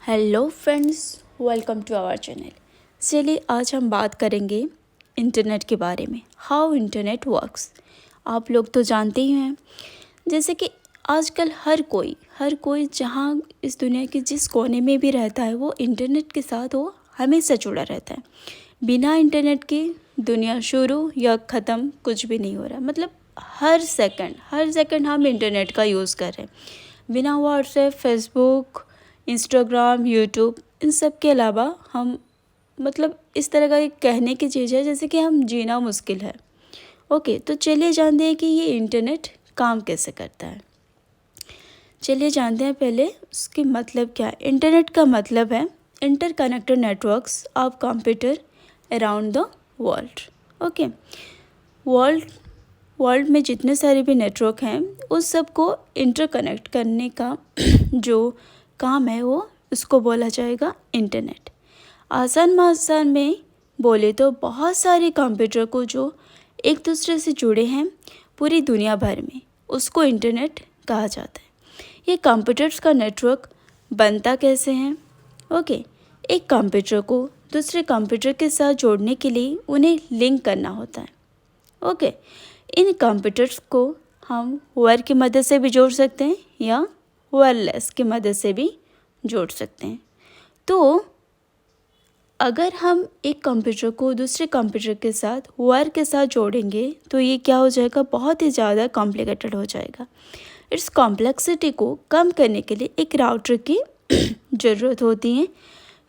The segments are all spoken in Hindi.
Hello friends, welcome to our channel. चलिए आज हम बात करेंगे इंटरनेट के बारे में, हाउ इंटरनेट वर्क्स। आप लोग तो जानते ही हैं, जैसे कि आजकल हर कोई जहाँ इस दुनिया के जिस कोने में भी रहता है वो इंटरनेट के साथ वो हमेशा जुड़ा रहता है। बिना इंटरनेट के दुनिया शुरू या ख़त्म कुछ भी नहीं हो रहा। मतलब हर सेकंड हम इंटरनेट का यूज़ कर रहे हैं। बिना व्हाट्सएप, फेसबुक, इंस्टाग्राम, यूट्यूब, इन सब के अलावा हम मतलब इस तरह का एक कहने की चीज़ है जैसे कि हम जीना मुश्किल है। ओके, तो चलिए जानते हैं कि ये इंटरनेट काम कैसे करता है। चलिए जानते हैं पहले उसके मतलब क्या है। इंटरनेट का मतलब है interconnected networks of computer around the world. Okay, world में जितने सारे भी नेटवर्क हैं उस सब को इंटरकनेक्ट करने का जो काम है वो उसको बोला जाएगा इंटरनेट। आसान में बोले तो बहुत सारे कंप्यूटर को जो एक दूसरे से जुड़े हैं पूरी दुनिया भर में, उसको इंटरनेट कहा जाता है। ये कंप्यूटर्स का नेटवर्क बनता कैसे हैं? ओके, एक कंप्यूटर को दूसरे कंप्यूटर के साथ जोड़ने के लिए उन्हें लिंक करना होता है। ओके, इन कंप्यूटर्स को हम वायर की मदद से भी जोड़ सकते हैं या वायरलेस की मदद से भी जोड़ सकते हैं। तो अगर हम एक कंप्यूटर को दूसरे कंप्यूटर के साथ वायर के साथ जोड़ेंगे तो ये क्या हो जाएगा, बहुत ही ज़्यादा कॉम्प्लिकेटेड हो जाएगा। इस कॉम्प्लेक्सिटी को कम करने के लिए एक राउटर की ज़रूरत होती है।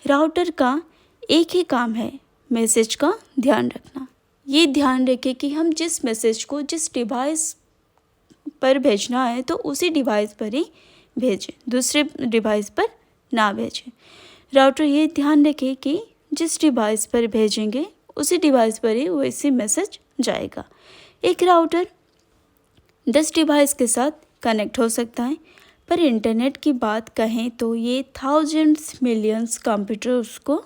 राउटर का एक ही काम है मैसेज का ध्यान रखना। ये ध्यान रखें कि हम जिस मैसेज को जिस डिवाइस पर भेजना है तो उसी डिवाइस पर ही भेजें, दूसरे डिवाइस पर ना भेजें। राउटर ये ध्यान रखे कि जिस डिवाइस पर भेजेंगे उसी डिवाइस पर ही वैसे मैसेज जाएगा। एक राउटर 10 डिवाइस के साथ कनेक्ट हो सकता है, पर इंटरनेट की बात कहें तो ये थाउजेंड्स मिलियंस कंप्यूटर्स को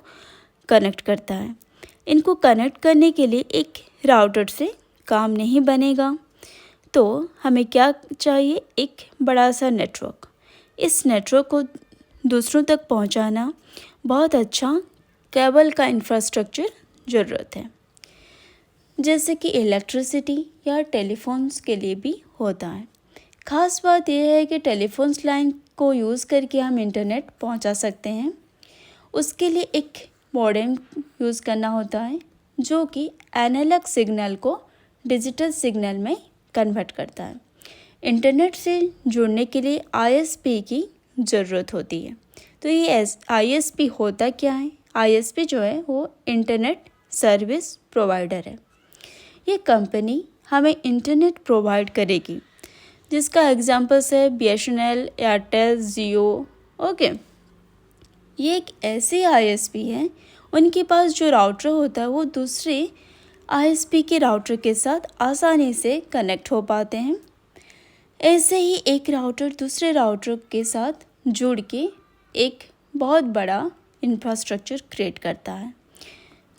कनेक्ट करता है। इनको कनेक्ट करने के लिए एक राउटर से काम नहीं बनेगा, तो हमें क्या चाहिए, एक बड़ा सा नेटवर्क। इस नेटवर्क को दूसरों तक पहुंचाना बहुत अच्छा केबल का इंफ्रास्ट्रक्चर ज़रूरत है, जैसे कि इलेक्ट्रिसिटी या टेलीफोन्स के लिए भी होता है। ख़ास बात यह है कि टेलीफोन्स लाइन को यूज़ करके हम इंटरनेट पहुंचा सकते हैं। उसके लिए एक मॉडेम यूज़ करना होता है जो कि एनालॉग सिग्नल को डिजिटल सिग्नल में कन्वर्ट करता है। इंटरनेट से जुड़ने के लिए ISP की ज़रूरत होती है। तो ये ISP होता क्या है? ISP जो है वो इंटरनेट सर्विस प्रोवाइडर है। ये कंपनी हमें इंटरनेट प्रोवाइड करेगी, जिसका एग्जांपल्स है BSNL, एयरटेल, जियो। ओके, ये एक ऐसे ISP है, उनके पास जो राउटर होता है वो दूसरे ISP के राउटर के साथ आसानी से कनेक्ट हो पाते हैं। ऐसे ही एक राउटर दूसरे राउटर के साथ जुड़ के एक बहुत बड़ा इंफ्रास्ट्रक्चर क्रिएट करता है,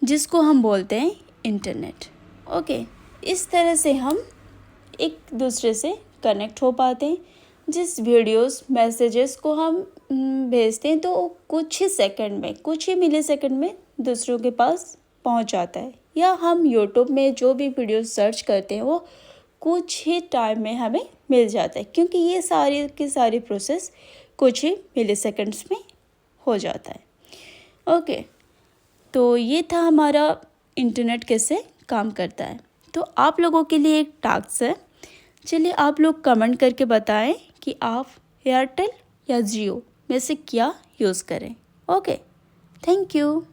जिसको हम बोलते हैं इंटरनेट। ओके, इस तरह से हम एक दूसरे से कनेक्ट हो पाते हैं। जिस वीडियोस मैसेजेस को हम भेजते हैं तो कुछ ही मिली सेकंड में दूसरों के पास पहुंच जाता है, या हम यूट्यूब में जो भी वीडियो सर्च करते हैं वो कुछ ही टाइम में हमें मिल जाता है, क्योंकि ये सारी की सारी प्रोसेस कुछ ही मिली सेकंड्स में हो जाता है। ओके, तो ये था हमारा इंटरनेट कैसे काम करता है। तो आप लोगों के लिए एक टास्क है। चलिए आप लोग कमेंट करके बताएं कि आप एयरटेल या जियो में से क्या यूज़ करें। Okay, thank you.